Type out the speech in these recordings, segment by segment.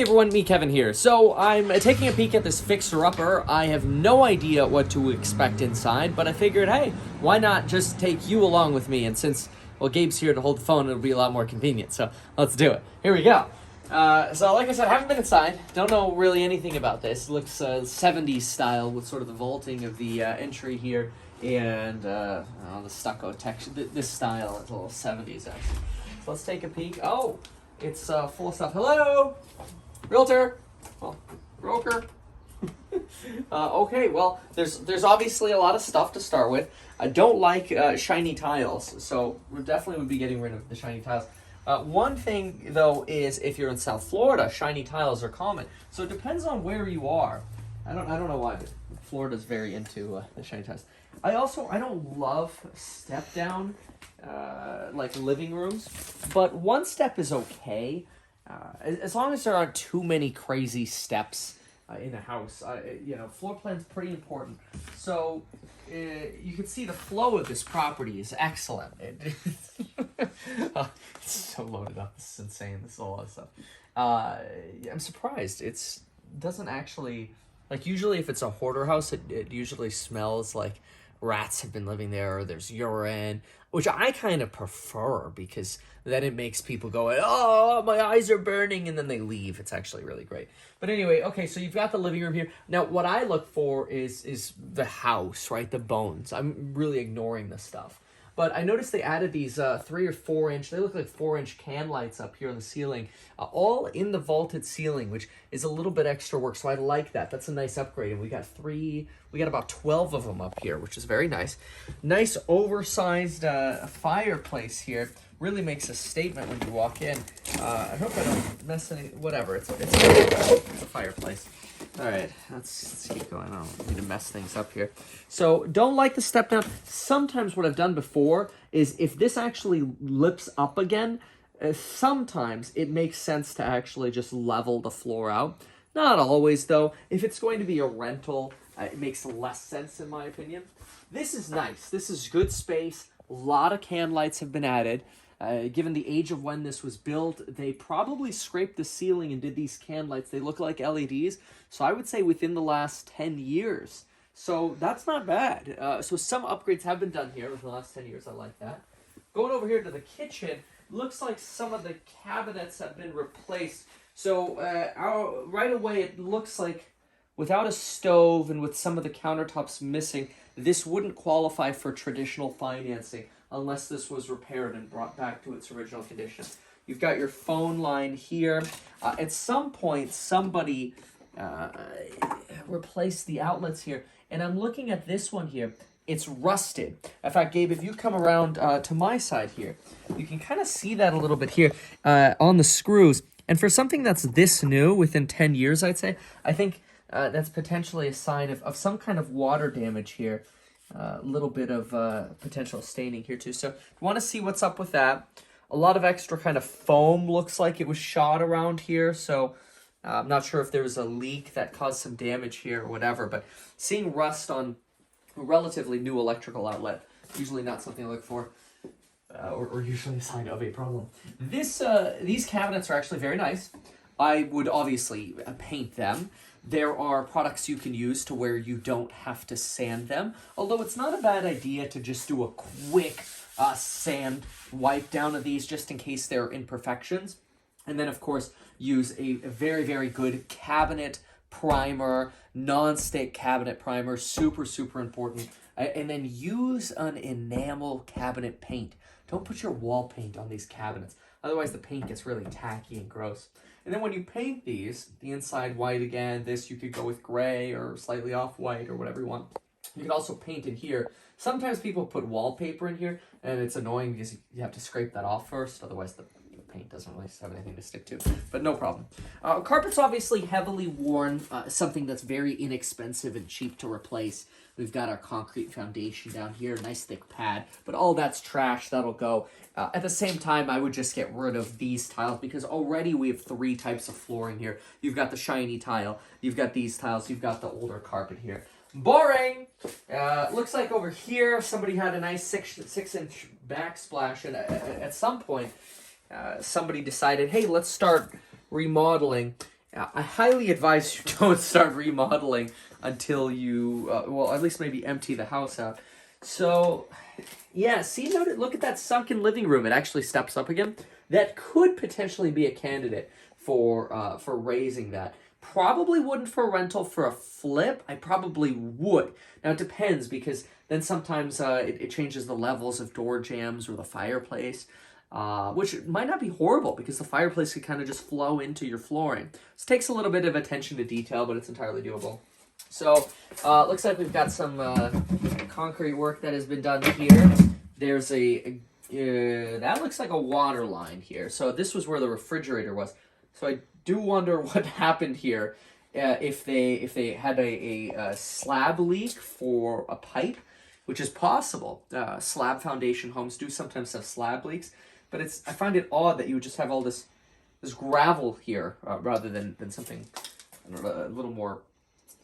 Hey everyone, me Kevin here. So I'm taking a peek at this fixer-upper. I have no idea what to expect inside, but I figured, hey, why not just take you along with me? And since, well, Gabe's here to hold the phone, it'll be a lot more convenient, so let's do it. Here we go. So like I said, I haven't been inside. Don't know really anything about this. It looks 70s style with sort of the vaulting of the entry here and the stucco texture. This style is a little 70s actually. So let's take a peek. Oh! It's full of stuff. Hello, realtor. Well, broker. Okay, well, there's obviously a lot of stuff to start with. I don't like shiny tiles, so we definitely would be getting rid of the shiny tiles. One thing though is if you're in South Florida, shiny tiles are common. So it depends on where you are. I don't know why, but Florida's very into the shiny tiles. I don't love step down like living rooms, but one step is okay as long as there aren't too many crazy steps in a house. Floor plan's pretty important. So you can see the flow of this property is excellent. It's so loaded up. This is insane. This is a lot of stuff. I'm surprised. It doesn't actually, like, usually if it's a hoarder house, it usually smells like rats have been living there, or there's urine, which I kind of prefer because then it makes people go, oh, my eyes are burning, and then they leave. It's actually really great. But anyway, okay, so you've got the living room here. Now, what I look for is the house, right? The bones. I'm really ignoring this stuff. But I noticed they added these 3 or 4 inch, they look like 4-inch can lights up here on the ceiling, all in the vaulted ceiling, which is a little bit extra work. So I like that. That's a nice upgrade. And we got about 12 of them up here, which is very nice. Nice oversized fireplace here. Really makes a statement when you walk in. I hope I don't mess any, whatever. It's a fireplace. All right, let's keep going. I don't need to mess things up here. So don't like the step down. Sometimes what I've done before is if this actually lips up again, sometimes it makes sense to actually just level the floor out. Not always, though. If it's going to be a rental, it makes less sense in my opinion. This is nice. This is good space. A lot of can lights have been added. Given the age of when this was built, they probably scraped the ceiling and did these can lights. They look like LEDs, so I would say within the last 10 years. So that's not bad. So some upgrades have been done here within the last 10 years. I like that. Going over here to the kitchen, looks like some of the cabinets have been replaced. So right away, it looks like without a stove and with some of the countertops missing, this wouldn't qualify for traditional financing unless this was repaired and brought back to its original condition. You've got your phone line here. At some point, somebody replaced the outlets here, and I'm looking at this one here. It's rusted. In fact, Gabe, if you come around to my side here, you can kind of see that a little bit here on the screws. And for something that's this new, within 10 years, I'd say, I think that's potentially a sign of some kind of water damage here. A little bit of potential staining here too. So if you want to see what's up with that, a lot of extra kind of foam looks like it was shot around here. So I'm not sure if there was a leak that caused some damage here or whatever, but seeing rust on a relatively new electrical outlet, usually not something I look for, or usually a sign of a problem. These cabinets are actually very nice. I would obviously paint them. There are products you can use to where you don't have to sand them, although it's not a bad idea to just do a quick sand wipe down of these just in case there are imperfections. And then, of course, use a very, very good cabinet primer, non-stick cabinet primer, super, super important. And then use an enamel cabinet paint. Don't put your wall paint on these cabinets. Otherwise, the paint gets really tacky and gross. And then when you paint these, the inside white again, this you could go with gray or slightly off-white or whatever you want. You can also paint in here. Sometimes people put wallpaper in here, and it's annoying because you have to scrape that off first. Otherwise, the paint doesn't really have anything to stick to, but no problem. Carpet's obviously heavily worn, something that's very inexpensive and cheap to replace. We've got our concrete foundation down here, nice thick pad, but all that's trash, that'll go. At the same time, I would just get rid of these tiles because already we have 3 types of flooring here. You've got the shiny tile, you've got these tiles, you've got the older carpet here. Boring! Looks like over here somebody had a nice 6-inch backsplash, and at some point somebody decided, hey, let's start remodeling. I highly advise you don't start remodeling until you, well, at least maybe empty the house out. So, yeah, see, look at that sunken living room. It actually steps up again. That could potentially be a candidate for raising that. Probably wouldn't for rental. For a flip, I probably would. Now, it depends, because then sometimes it changes the levels of door jambs or the fireplace. Which might not be horrible, because the fireplace could kind of just flow into your flooring. This takes a little bit of attention to detail, but it's entirely doable. So, looks like we've got some concrete work that has been done here. There's that looks like a water line here. So this was where the refrigerator was. So I do wonder what happened here, if they had a slab leak for a pipe, which is possible. Slab foundation homes do sometimes have slab leaks. But I find it odd that you would just have all this gravel here, rather than something, I don't know, a little more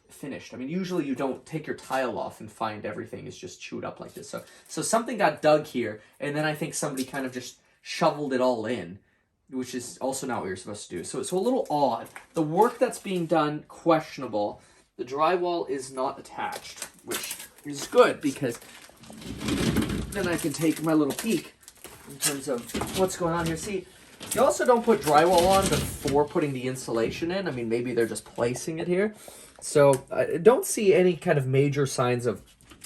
finished. I mean, usually you don't take your tile off and find everything is just chewed up like this. So something got dug here, and then I think somebody kind of just shoveled it all in, which is also not what you're supposed to do. So it's a little odd. The work that's being done, questionable. The drywall is not attached, which is good, because then I can take my little peek in terms of what's going on here. See, you also don't put drywall on before putting the insulation in. I mean, maybe they're just placing it here. So I don't see any kind of major signs of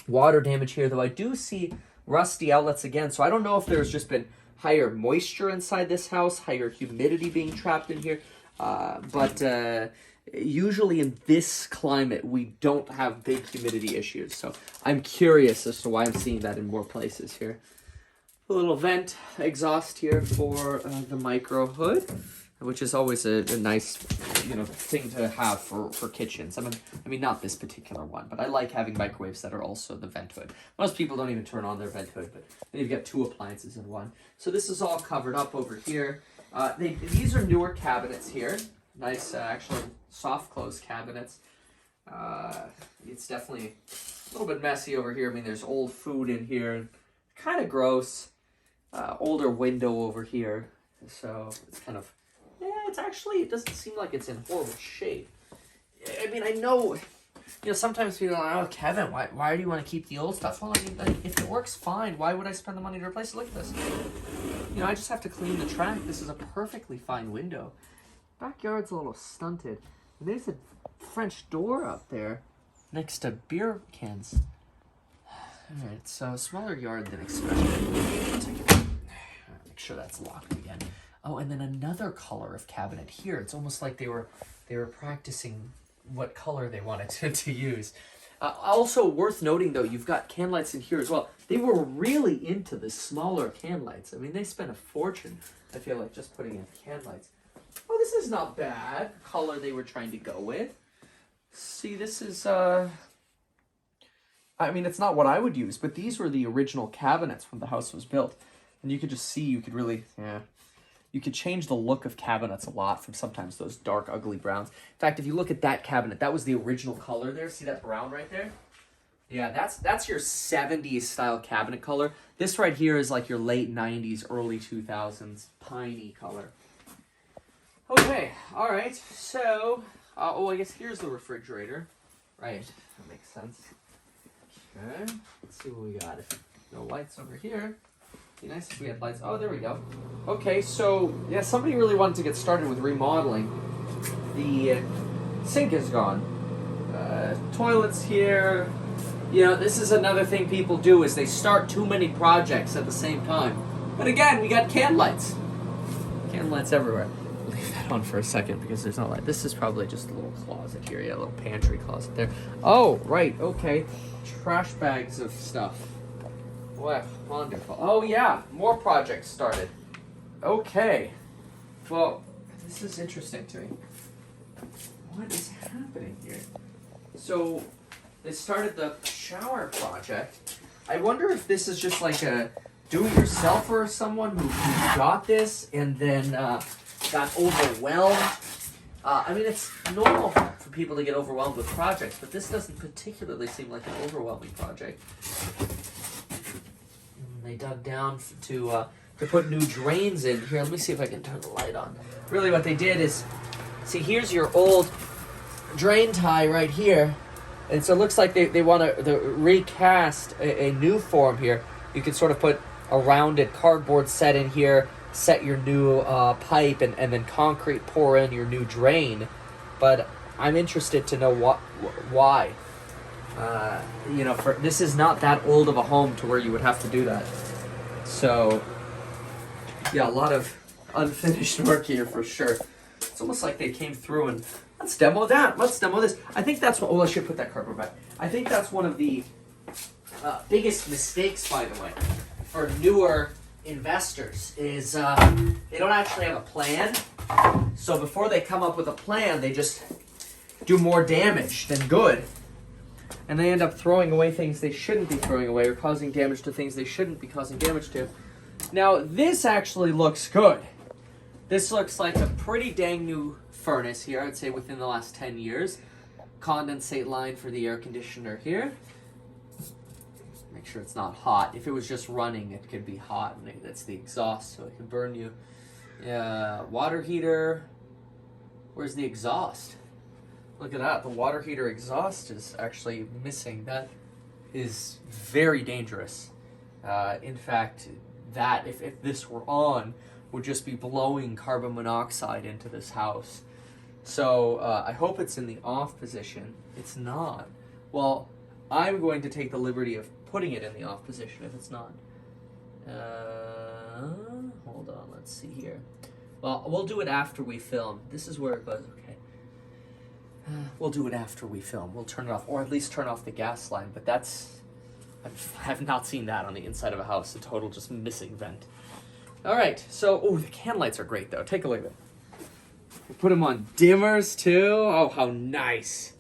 water damage here, though I do see rusty outlets again. So I don't know if there's just been higher moisture inside this house, higher humidity being trapped in here. But usually in this climate, we don't have big humidity issues. So I'm curious as to why I'm seeing that in more places here. A little vent exhaust here for the micro hood, which is always a nice, thing to have for kitchens. I mean, not this particular one, but I like having microwaves that are also the vent hood. Most people don't even turn on their vent hood, but then you've got two appliances in one. So this is all covered up over here. These are newer cabinets here. Nice, actually soft close cabinets. It's definitely a little bit messy over here. I mean, there's old food in here. Kind of gross. Older window over here, so it's kind of, it doesn't seem like it's in horrible shape. I mean, I know, sometimes people are like, oh, Kevin, why do you want to keep the old stuff? Well, I mean, like, if it works fine, why would I spend the money to replace it? Look at this. I just have to clean the track. This is a perfectly fine window. Backyard's a little stunted. And there's a French door up there next to beer cans. Alright, so smaller yard than expected. Make sure that's locked again. Oh, and then another color of cabinet here. It's almost like they were practicing what color they wanted to use. Also worth noting, though, you've got can lights in here as well. They were really into the smaller can lights. I mean, they spent a fortune, I feel like, just putting in can lights. Oh, this is not bad. Color they were trying to go with. See, this is, I mean, it's not what I would use, but these were the original cabinets when the house was built. And you could just see, you could really, you could change the look of cabinets a lot from sometimes those dark, ugly browns. In fact, if you look at that cabinet, that was the original color there. See that brown right there? Yeah, that's your 70s style cabinet color. This right here is like your late 90s, early 2000s piney color. Okay, all right. So, I guess here's the refrigerator. Right, that makes sense. Okay, let's see what we got. No lights over here. Be nice if we had lights. Oh, there we go. Okay, so, yeah, somebody really wanted to get started with remodeling. The sink is gone. Toilets here. This is another thing people do, is they start too many projects at the same time. But again, we got can lights. Can lights everywhere. Leave that on for a second because there's no light. This is probably just a little closet here. Yeah, a little pantry closet there. Oh, right, okay. Trash bags of stuff. Wow, wonderful. Oh yeah, more projects started. Okay. Well, this is interesting to me. What is happening here? So, they started the shower project. I wonder if this is just like a do-it-yourselfer or someone who got this and then got overwhelmed. I mean, it's normal for people to get overwhelmed with projects, but this doesn't particularly seem like an overwhelming project. They dug down to put new drains in. Here, let me see if I can turn the light on. Really what they did is See, here's your old drain tie right here. And so it looks like they want to recast a new form here. You can sort of put a rounded cardboard set in here, set your new pipe, and then concrete pour in your new drain. But I'm interested to know why. This is not that old of a home to where you would have to do that. So, yeah, a lot of unfinished work here for sure. It's almost like they came through and let's demo that. Let's demo this. I think that's what. Oh, I should put that cardboard back. I think that's one of the biggest mistakes, by the way, for newer investors is they don't actually have a plan. So before they come up with a plan, they just do more damage than good. And they end up throwing away things they shouldn't be throwing away or causing damage to things they shouldn't be causing damage to. Now, this actually looks good. This looks like a pretty dang new furnace here, I'd say within the last 10 years. Condensate line for the air conditioner here. Make sure it's not hot. If it was just running, it could be hot. And that's the exhaust, so it can burn you. Water heater. Where's the exhaust? Look at that. The water heater exhaust is actually missing. That is very dangerous. In fact, that, if this were on, would just be blowing carbon monoxide into this house. So I hope it's in the off position. It's not. Well, I'm going to take the liberty of putting it in the off position if it's not. Hold on, let's see here. Well, we'll do it after we film. This is where it goes, okay. We'll do it after we film. We'll turn it off, or at least turn off the gas line, but I've not seen that on the inside of a house, a total just missing vent. All right, so, the can lights are great, though. Take a look at them. We put them on dimmers, too. Oh, how nice.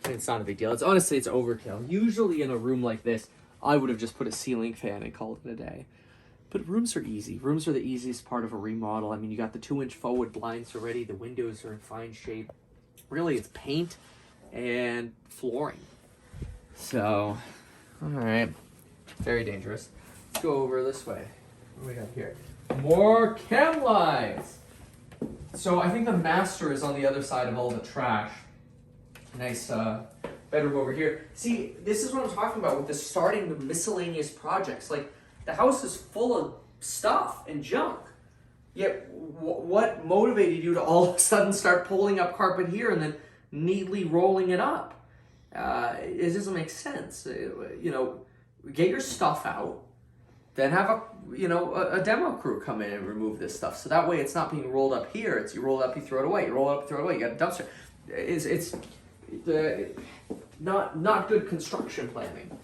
It's not a big deal. Honestly, it's overkill. Usually in a room like this, I would have just put a ceiling fan and called it a day. But rooms are easy. Rooms are the easiest part of a remodel. I mean, you got the 2-inch forward blinds already. The windows are in fine shape. Really, it's paint and flooring. So, all right. Very dangerous. Let's go over this way. What do we got here? More chem lights! So I think the master is on the other side of all the trash. Nice bedroom over here. See, this is what I'm talking about with the starting the miscellaneous projects. Like, the house is full of stuff and junk. Yet, what motivated you to all of a sudden start pulling up carpet here and then neatly rolling it up? It doesn't make sense. Get your stuff out. Then have a demo crew come in and remove this stuff. So that way it's not being rolled up here. It's you roll it up, you throw it away. You roll it up, you throw it away. You got a dumpster. It's not good construction planning.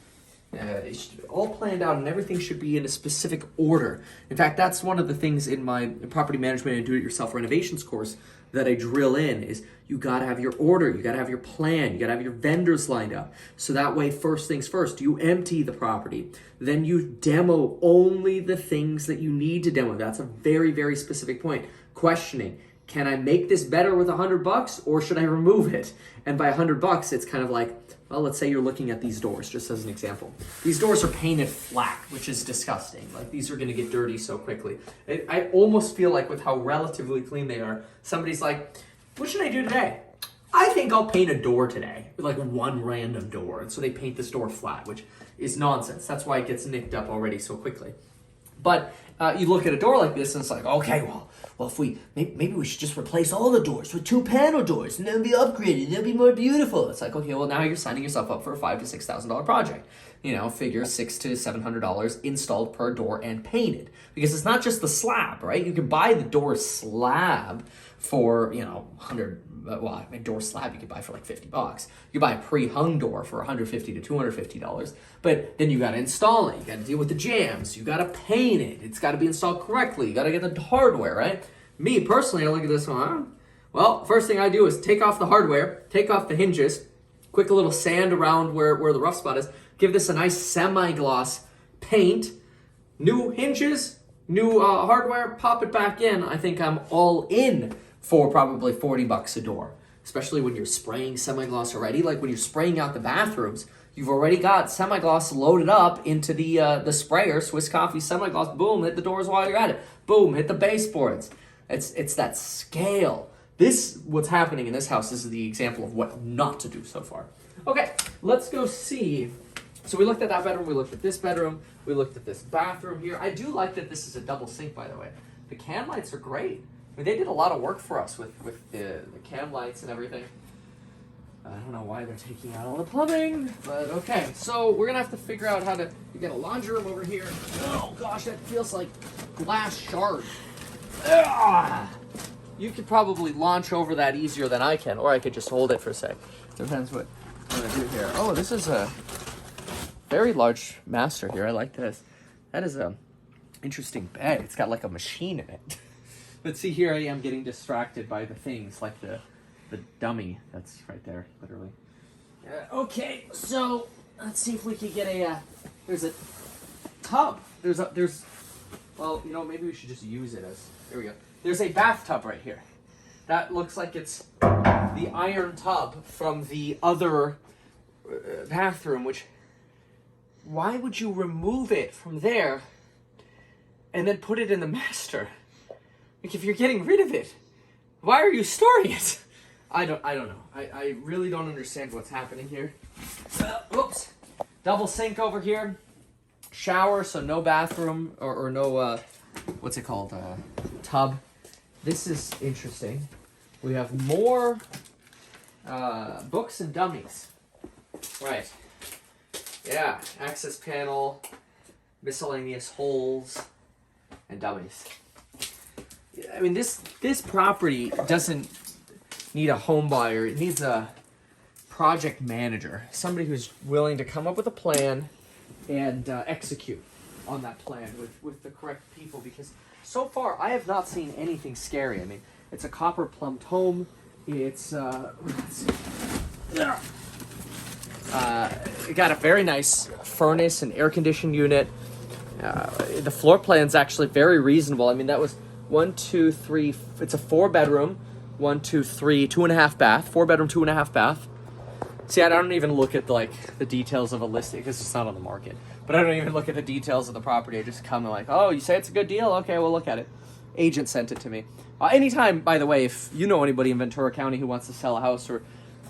It's all planned out and everything should be in a specific order. In fact, that's one of the things in my property management and do-it-yourself renovations course that I drill in is you gotta have your order, you gotta have your plan, you gotta have your vendors lined up. So that way, first things first, you empty the property. Then you demo only the things that you need to demo. That's a very, very specific point. Questioning, can I make this better with $100 or should I remove it? And by $100, it's kind of like, well, let's say you're looking at these doors, just as an example. These doors are painted flat, which is disgusting. Like, these are gonna get dirty so quickly. I almost feel like with how relatively clean they are, somebody's like, what should I do today? I think I'll paint a door today, like one random door. And so they paint this door flat, which is nonsense. That's why it gets nicked up already so quickly. But you look at a door like this and it's like, okay, well, if maybe we should just replace all the doors with 2-panel doors and then be upgraded, they'll be more beautiful. It's like, okay, well, now you're signing yourself up for a $5,000 to $6,000 project. Figure $600 to $700 installed per door and painted. Because it's not just the slab, right? You can buy the door slab for, door slab you could buy for like $50. You buy a pre-hung door for $150 to $250. But then you got to install it. You got to deal with the jams. You got to paint it. It's got to be installed correctly. You got to get the hardware, right? Me, personally, I look at this one. Well, first thing I do is take off the hardware, take off the hinges, quick a little sand around where the rough spot is, give this a nice semi-gloss paint, new hinges, new hardware, pop it back in. I think I'm all in for probably $40 a door, especially when you're spraying semi-gloss already. Like when you're spraying out the bathrooms, you've already got semi-gloss loaded up into the sprayer, Swiss Coffee semi-gloss, boom, hit the doors while you're at it. Boom, hit the baseboards. It's that scale what's happening in this house, this is the example of what not to do so far. Okay, let's go see. So we looked at that bedroom, we looked at this bedroom, we looked at this bathroom here. I do like that this is a double sink, by the way. The can lights are great. I mean, they did a lot of work for us with the can lights and everything. I don't know why they're taking out all the plumbing, but okay. So we're gonna have to figure out how to get a laundry room over here. Oh gosh, that feels like glass shard. Ugh. You could probably launch over that easier than I can, or I could just hold it for a sec. Depends what I'm gonna do here. Oh, this is a very large master here. I like this. That is a interesting bed. It's got like a machine in it. But see, here I am getting distracted by the things like the dummy that's right there, literally. Okay, so let's see if we can get a. There's a tub. Well, you know, maybe we should just use it as. There we go. There's a bathtub right here. That looks like it's the iron tub from the other bathroom. Which, why would you remove it from there and then put it in the master? Like, if you're getting rid of it, why are you storing it? I don't know. I really don't understand what's happening here. Whoops. Double sink over here. Shower, so no bathroom or no, what's it called? Tub. This is interesting. We have more books and dummies. Right. Yeah, access panel, miscellaneous holes, and dummies. I mean, this property doesn't need a home buyer. It needs a project manager, somebody who's willing to come up with a plan and execute on that plan with the correct people, because so far I have not seen anything scary. I mean, it's a copper plumbed home. It's it got a very nice furnace and air conditioned unit. The floor plan's actually very reasonable. I mean, that was 1, 2, 3. It's a 4-bedroom, 1, 2, 3, 2.5 bath. 4-bedroom, 2.5 bath. See, I don't even look at the details of a listing because it's not on the market. But I don't even look at the details of the property. I just come and like, oh, you say it's a good deal? Okay, we'll look at it. Agent sent it to me. Anytime, by the way, if you know anybody in Ventura County who wants to sell a house or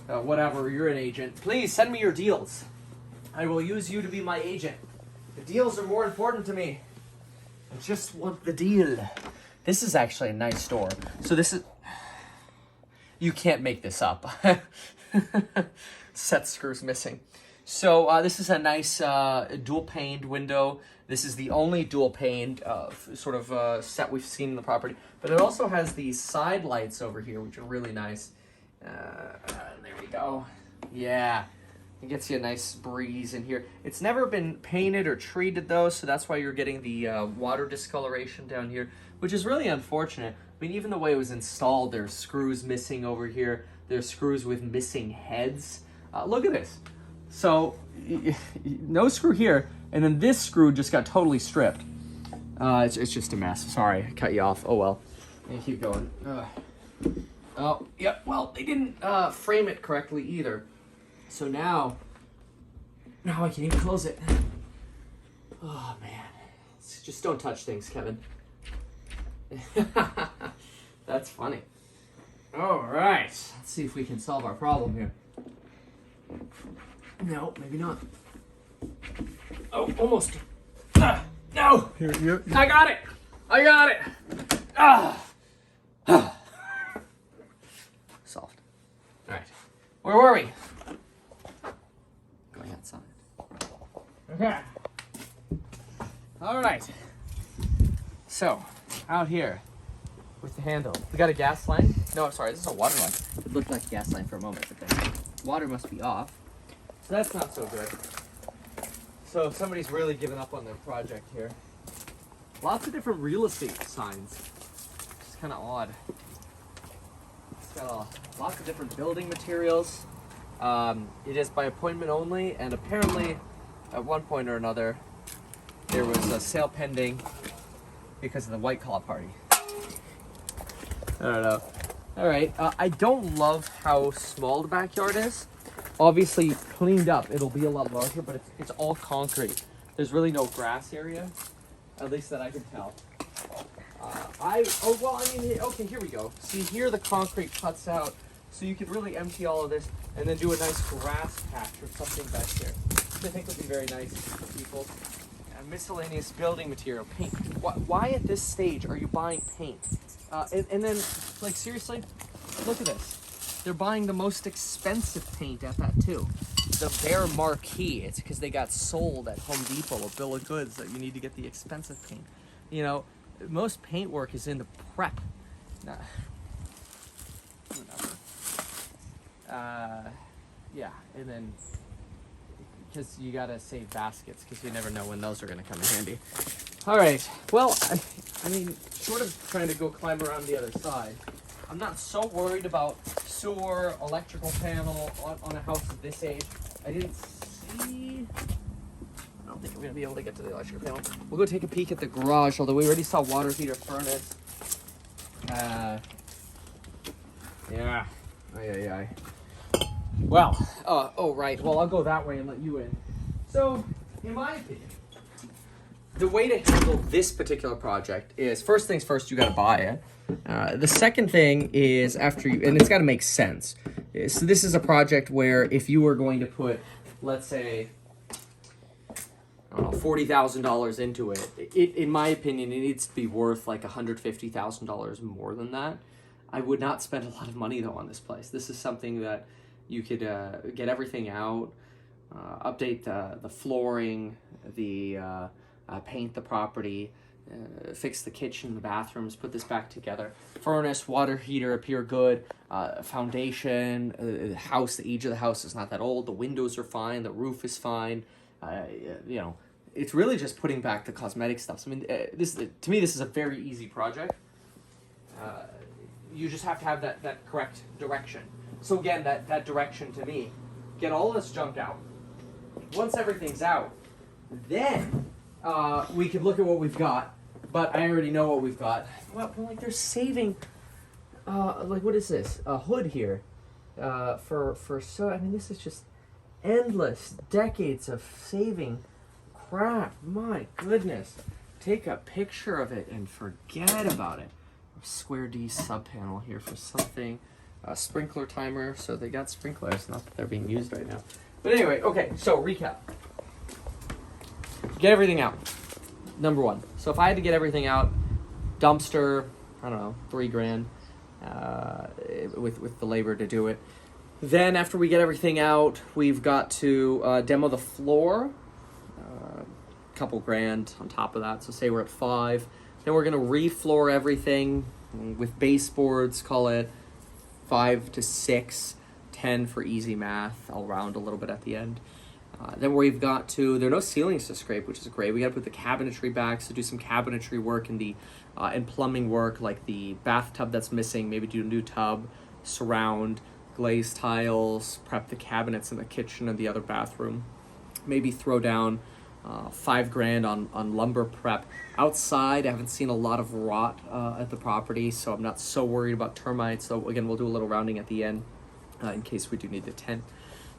whatever, you're an agent, please send me your deals. I will use you to be my agent. The deals are more important to me. I just want the deal. This is actually a nice store. So this is... You can't make this up. Set screws missing. So this is a nice dual-paned window. This is the only dual-paned set we've seen in the property. But it also has these side lights over here, which are really nice. There we go. Yeah. It gets you a nice breeze in here. It's never been painted or treated, though, so that's why you're getting the water discoloration down here, which is really unfortunate. I mean, even the way it was installed, there's screws missing over here. There's screws with missing heads. Look at this. So, no screw here, and then this screw just got totally stripped. It's just a mess. Sorry, I cut you off. Oh, well. And keep going. Oh, yep. Well, they didn't frame it correctly either. So now I can even close it. Oh, man. Just don't touch things, Kevin. That's funny. All right. Let's see if we can solve our problem here. No, maybe not. Oh, almost. No! Here. I got it! Solved. All right. Where were we? Going outside. Okay. All right. So, out here with the handle. We got a gas line. No, I'm sorry. This is a water line. It looked like a gas line for a moment, but then water must be off. So that's not so good. So somebody's really given up on their project here. Lots of different real estate signs. It's kind of odd. It's got lots of different building materials. It is by appointment only, and apparently at one point or another there was a sale pending because of the White Claw party. I don't know. All right, I don't love how small the backyard is. Obviously, cleaned up, it'll be a lot larger, but it's all concrete. There's really no grass area, at least that I can tell. Okay, here we go. See, here the concrete cuts out, so you could really empty all of this and then do a nice grass patch or something back here. Which I think would be very nice for people. Miscellaneous building material, paint. Why at this stage are you buying paint? And then, like, seriously, look at this. They're buying the most expensive paint at that too. The Bear Marquee. It's because they got sold at Home Depot, a bill of goods that you need to get the expensive paint. You know, most paint work is in the prep. Nah. Yeah, and then because you gotta save baskets because you never know when those are gonna come in handy. All right. Well, I mean, short of trying to go climb around the other side, I'm not so worried about sewer, electrical panel on a house of this age. I didn't see. I don't think we're gonna be able to get to the electrical panel. We'll go take a peek at the garage, although we already saw water heater, furnace. Yeah. Aye. Well, oh right. Well, I'll go that way and let you in. So, in my opinion, the way to handle this particular project is, first things first, you got to buy it. The second thing is and it's got to make sense. So this is a project where if you were going to put, let's say, I don't know, $40,000 into it, in my opinion, it needs to be worth like $150,000 more than that. I would not spend a lot of money though on this place. This is something that you could get everything out, update the flooring, paint the property, fix the kitchen, the bathrooms, put this back together. Furnace, water heater appear good. Foundation, the house, the age of the house is not that old. The windows are fine. The roof is fine. You know, it's really just putting back the cosmetic stuff. So, I mean, to me, this is a very easy project. You just have to have that correct direction. So again, that direction to me, get all this junk out. Once everything's out, then we could look at what we've got. But I already know what we've got. Well, like they're saving, like what is this? A hood here, I mean, this is just endless decades of saving crap. My goodness. Take a picture of it and forget about it. Square D sub panel here for something. Sprinkler timer, so they got sprinklers, not that they're being used right now. But anyway, okay, so recap. Get everything out. Number one. So if I had to get everything out, dumpster, I don't know, $3,000 with the labor to do it. Then after we get everything out, we've got to demo the floor, a couple grand on top of that. So say we're at $5,000. Then we're gonna re-floor everything with baseboards, call it 5 to 6, 10 for easy math. I'll round a little bit at the end. Then we've got to, there are no ceilings to scrape, which is great. We got to put the cabinetry back, so do some cabinetry work and plumbing work, like the bathtub that's missing, maybe do a new tub, surround, glaze tiles, prep the cabinets in the kitchen and the other bathroom. Maybe throw down $5,000 on lumber prep. Outside, I haven't seen a lot of rot at the property, so I'm not so worried about termites. So again, we'll do a little rounding at the end in case we do need the tent.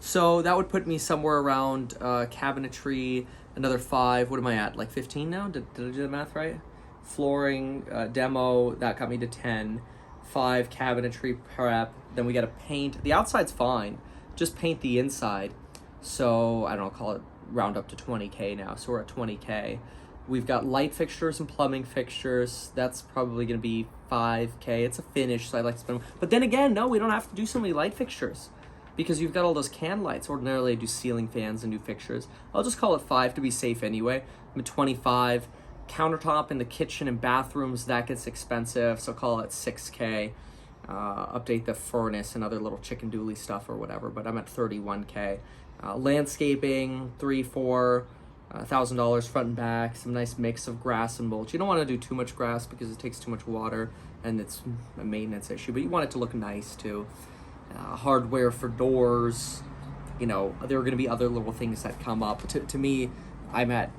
So that would put me somewhere around cabinetry, another 5. What am I at? Like 15 now? Did I do the math right? Flooring, demo, that got me to 10. 5 cabinetry prep. Then we got to paint. The outside's fine. Just paint the inside. So I don't know, call it round up to 20K now. So we're at 20K. We've got light fixtures and plumbing fixtures. That's probably going to be 5K. It's a finish, so I like to spend. But then again, no, we don't have to do so many light fixtures because you've got all those can lights. Ordinarily, I do ceiling fans and new fixtures. I'll just call it 5 to be safe anyway. I'm at 25. Countertop in the kitchen and bathrooms, that gets expensive, so call it 6K. Update the furnace and other little chicken dooley stuff or whatever, but I'm at 31K. Landscaping, $3,000-$4,000 front and back, some nice mix of grass and mulch. You don't want to do too much grass because it takes too much water and it's a maintenance issue, but you want it to look nice too. Hardware for doors, you know, there are going to be other little things that come up. To me, I'm at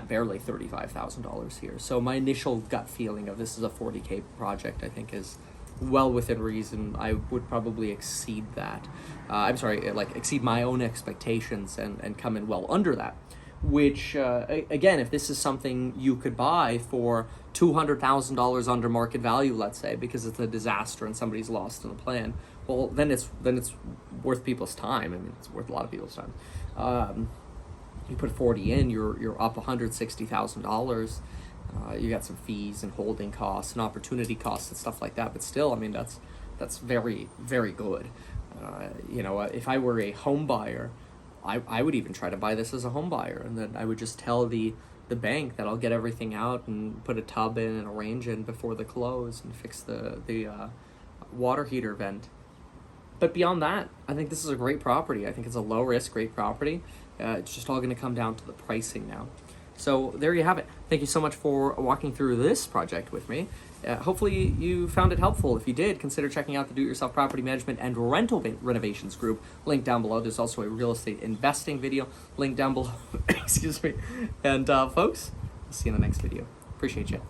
barely $35,000 here. So my initial gut feeling of this is a 40K project, I think, is well within reason. I would probably exceed that. Exceed my own expectations and come in well under that. which, again, if this is something you could buy for $200,000 under market value, let's say, because it's a disaster and somebody's lost in the plan, well, then it's worth people's time. I mean, it's worth a lot of people's time. You put 40 in, you're up $160,000. You got some fees and holding costs and opportunity costs and stuff like that, but still, I mean, that's very, very good. If I were a home buyer, I would even try to buy this as a home buyer, and then I would just tell the bank that I'll get everything out and put a tub in and a range in before the close and fix the water heater vent. But beyond that, I think this is a great property. I think it's a low risk, great property. It's just all going to come down to the pricing now. So there you have it. Thank you so much for walking through this project with me. Hopefully you found it helpful. If you did, consider checking out the Do-It-Yourself Property Management and Rental Renovations group. Link down below. There's also a real estate investing video. Link down below. Excuse me. And folks, I'll see you in the next video. Appreciate you.